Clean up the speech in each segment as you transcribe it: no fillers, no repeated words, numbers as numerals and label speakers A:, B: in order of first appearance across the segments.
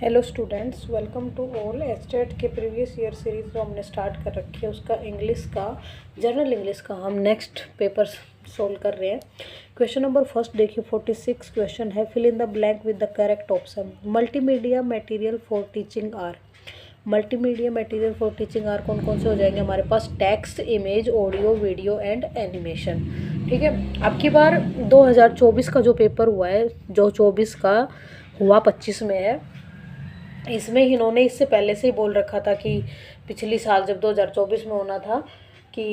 A: Hello students, welcome to all. Estate के previous year series जो हमने स्टार्ट कर रखी है उसका इंग्लिश का, जनरल इंग्लिश का हम नेक्स्ट पेपर सोल्व कर रहे हैं। क्वेश्चन नंबर फर्स्ट देखिए, 46 क्वेश्चन है। Fill in the blank with the correct option. Multimedia material for teaching are. Multimedia material for teaching are कौन कौन से हो जाएंगे हमारे पास? Text, image, audio, video and animation. ठीक है, अब की बार 2024 का जो पेपर हुआ है, जो 24 का हुआ 25 में है, इसमें इन्होंने इससे पहले से ही बोल रखा था कि पिछली साल जब 2024 में होना था कि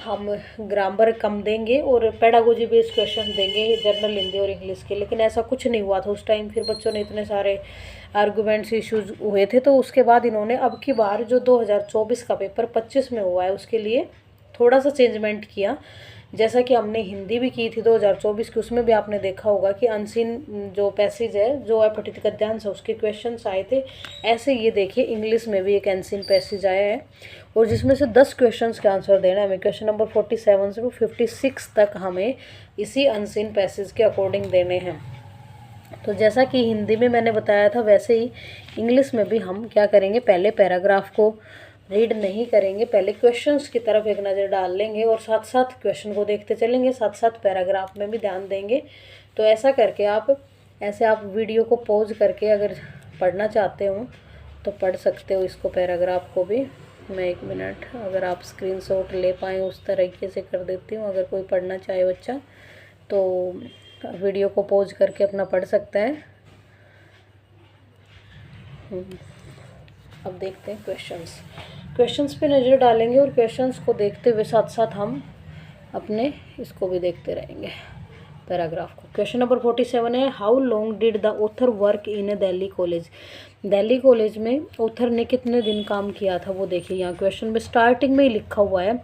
A: हम ग्रामर कम देंगे और पेडागोजी बेस्ड क्वेश्चन देंगे जनरल हिंदी और इंग्लिश के, लेकिन ऐसा कुछ नहीं हुआ था उस टाइम। फिर बच्चों ने इतने सारे आर्गूमेंट्स इश्यूज हुए थे, तो उसके बाद इन्होंने अब की बार जो 2024 का पेपर 25 में हुआ है उसके लिए थोड़ा सा चेंजमेंट किया। जैसा कि हमने हिंदी भी की थी 2024 की, उसमें भी आपने देखा होगा कि अनसीन जो पैसेज है, जो अपठित गद्यांश है, उसके क्वेश्चंस आए थे। ऐसे ये देखिए इंग्लिश में भी एक अनसीन पैसेज आया है और जिसमें से 10 क्वेश्चंस के आंसर देना है हमें। क्वेश्चन नंबर 47 से 56 तक हमें इसी अनसीन पैसेज के अकॉर्डिंग देने हैं। तो जैसा कि हिंदी में मैंने बताया था वैसे ही इंग्लिश में भी हम क्या करेंगे, पहले पैराग्राफ को रीड नहीं करेंगे, पहले क्वेश्चंस की तरफ एक नज़र डाल लेंगे और साथ साथ क्वेश्चन को देखते चलेंगे, साथ साथ पैराग्राफ में भी ध्यान देंगे। तो ऐसा करके आप वीडियो को पॉज करके अगर पढ़ना चाहते हो तो पढ़ सकते हो इसको, पैराग्राफ को भी। मैं 1 मिनट, अगर आप स्क्रीनशॉट ले पाएँ उस तरीके से कर देती हूँ। अगर कोई पढ़ना चाहे बच्चा तो वीडियो को पॉज करके अपना पढ़ सकता है। अब देखते हैं क्वेश्चंस पे नज़र डालेंगे और क्वेश्चंस को देखते हुए साथ साथ हम अपने इसको भी देखते रहेंगे, पैराग्राफ को। क्वेश्चन नंबर 47 है, how long did the author work in A Delhi college. Delhi college में ऑथर ने कितने दिन काम किया था वो देखिए। यहाँ क्वेश्चन में स्टार्टिंग में ही लिखा हुआ है,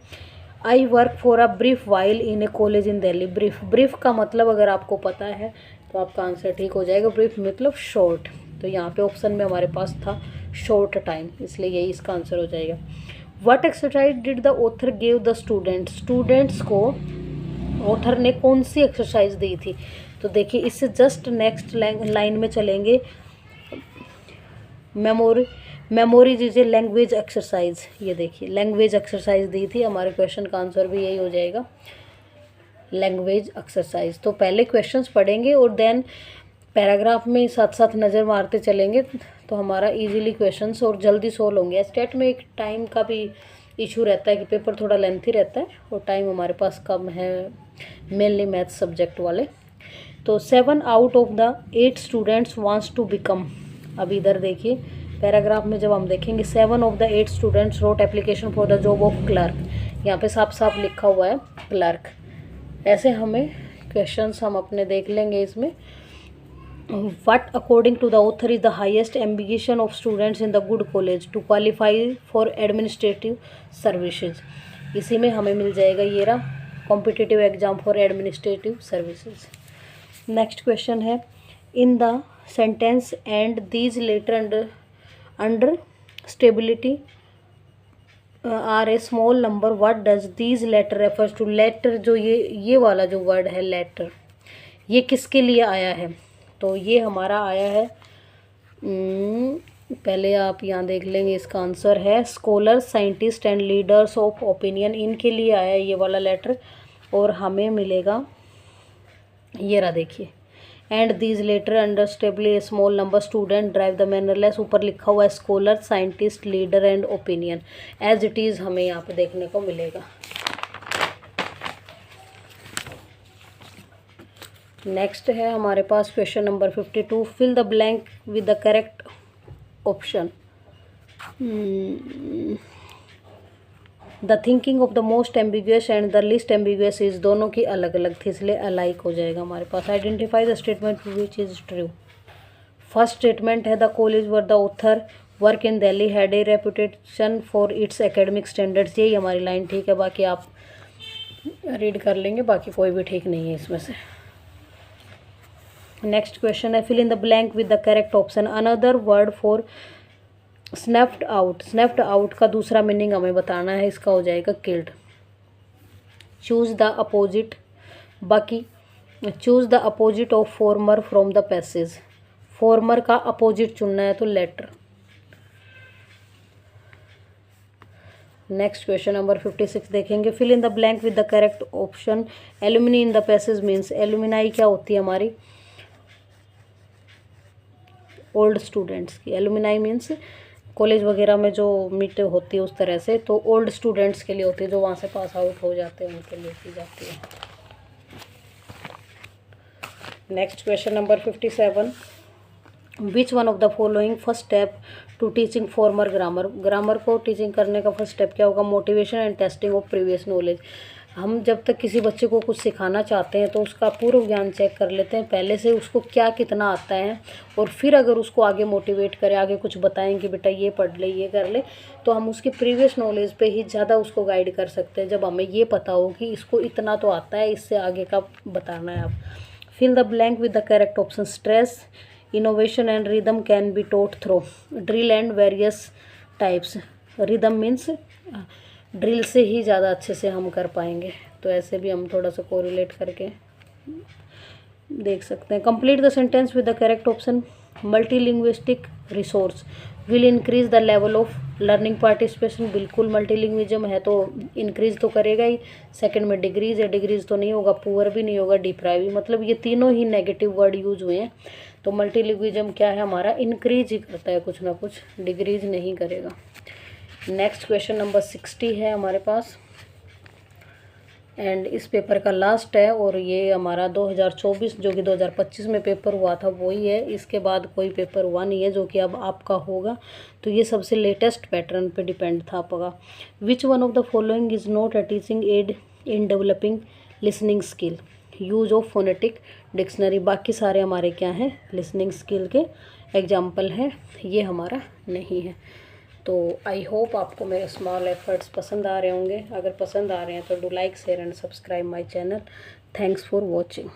A: I work for a brief while in A college in Delhi. Brief का मतलब अगर आपको पता है तो आपका आंसर ठीक हो जाएगा। ब्रीफ मतलब शॉर्ट, तो यहाँ पे ऑप्शन में हमारे पास था शॉर्ट टाइम, इसलिए यही इसका आंसर हो जाएगा। What exercise did the author give the students को ऑथर ने कौन सी एक्सरसाइज दी थी? तो देखिए इससे जस्ट नेक्स्ट लाइन में चलेंगे। मेमोरी दीजिए, लैंग्वेज एक्सरसाइज। ये देखिए लैंग्वेज एक्सरसाइज दी थी, हमारे क्वेश्चन का आंसर भी यही हो जाएगा, लैंग्वेज एक्सरसाइज। तो पहले क्वेश्चंस पढ़ेंगे और देन पैराग्राफ में साथ साथ नज़र मारते चलेंगे तो हमारा इजीली क्वेश्चंस और जल्दी सोल्व होंगे। स्टेट में एक टाइम का भी इशू रहता है कि पेपर थोड़ा लेंथी रहता है और टाइम हमारे पास कम है, मेनली मैथ सब्जेक्ट वाले। तो 7 out of the 8 students wants to become. अब इधर देखिए पैराग्राफ में जब हम देखेंगे, 7 of the 8 students wrote application for the job of clerk. यहाँ पे साफ साफ लिखा हुआ है क्लर्क। ऐसे हमें क्वेश्चंस हम अपने देख लेंगे इसमें। What according to the author is the highest ambition of students in the good college to qualify for administrative services। इसी में हमें मिल जाएगा ये रहा, competitive exam for administrative services. Next question है, in the sentence and these letter under stability are a small number, what does these letter refers to. Letter जो ये वाला जो वर्ड है लेटर, ये किसके लिए आया है? तो ये हमारा आया है, पहले आप यहाँ देख लेंगे, इसका आंसर है scholar, scientist and leaders of opinion, इनके लिए आया है ये वाला लेटर। और हमें मिलेगा ये रहा देखिए, and these letter understandably a small number student drive the mannerless. ऊपर लिखा हुआ है scholar, scientist, leader and opinion, as it is हमें यहाँ पे देखने को मिलेगा। नेक्स्ट है हमारे पास question number 52, fill the blank with the correct option. The thinking of the most ambiguous and the least ambiguous is, दोनों की अलग अलग थी इसलिए अलाइक हो जाएगा हमारे पास। Identify the statement which is true. First statement है, the college where the author work in Delhi had a reputation for its academic standards. यही हमारी लाइन ठीक है, बाकी आप रीड कर लेंगे, बाकी कोई भी ठीक नहीं है इसमें से। नेक्स्ट क्वेश्चन है, fill in the blank with the correct option. Another word for snapped out. Snapped out का दूसरा मीनिंग हमें बताना है, इसका हो जाएगा किल्ड। चूज द अपोजिट, बाकी choose the opposite of former from the passage. Former का अपोजिट चुनना है तो लेटर। नेक्स्ट क्वेश्चन नंबर 56 देखेंगे। Fill in the blank with the correct option. Alumni in the passage means, alumni क्या होती है हमारी, ओल्ड स्टूडेंट्स की। एलुमिनाई मीन्स कॉलेज वगैरह में जो मीट होती है उस तरह से, तो ओल्ड स्टूडेंट्स के लिए होती है, जो वहाँ से पास आउट हो जाते हैं उनके लिए की जाती है। Next question number 57। Which one of the following first step to teaching formal grammar. Grammar को टीचिंग करने का फर्स्ट स्टेप क्या होगा, motivation and testing of previous knowledge. हम जब तक किसी बच्चे को कुछ सिखाना चाहते हैं तो उसका पूर्व ज्ञान चेक कर लेते हैं पहले से, उसको क्या कितना आता है, और फिर अगर उसको आगे मोटिवेट करें, आगे कुछ बताएं कि बेटा ये पढ़ ले, ये कर ले, तो हम उसकी प्रीवियस नॉलेज पे ही ज़्यादा उसको गाइड कर सकते हैं, जब हमें ये पता हो कि इसको इतना तो आता है, इससे आगे का बताना है आप। Fill the blank with the correct option. Stress, innovation and rhythm can be taught through drill and various types. Rhythm means drill से ही ज़्यादा अच्छे से हम कर पाएंगे, तो ऐसे भी हम थोड़ा सा कोरिलेट करके देख सकते हैं। Complete the sentence with the correct option. Multilinguistic resource will increase the level of learning participation. बिल्कुल मल्टीलिंग्विज्म है तो इंक्रीज तो करेगा ही। सेकंड में डिग्रीज है, डिग्रीज तो नहीं होगा, पुअर भी नहीं होगा, डिप्राइव, मतलब ये तीनों ही नेगेटिव वर्ड यूज हुए हैं, तो मल्टीलिंग्विज्म क्या है हमारा, इंक्रीज ही करता है कुछ ना कुछ, डिग्रीज नहीं करेगा। नेक्स्ट क्वेश्चन नंबर 60 है हमारे पास, एंड इस पेपर का लास्ट है, और ये हमारा 2024 जो कि 2025 में पेपर हुआ था वही है, इसके बाद कोई पेपर हुआ नहीं है जो कि अब आपका होगा, तो ये सबसे लेटेस्ट पैटर्न पे डिपेंड था आपका। विच one of the following is not a teaching add in developing listening skill. Use of phonetic dictionary. बाकी सारे हमारे क्या हैं, लिसनिंग स्किल के एग्जाम्पल हैं, ये हमारा नहीं है। तो आई होप आपको मेरे स्मॉल एफर्ट्स पसंद आ रहे होंगे। अगर पसंद आ रहे हैं तो do like, share and subscribe my channel. Thanks for watching.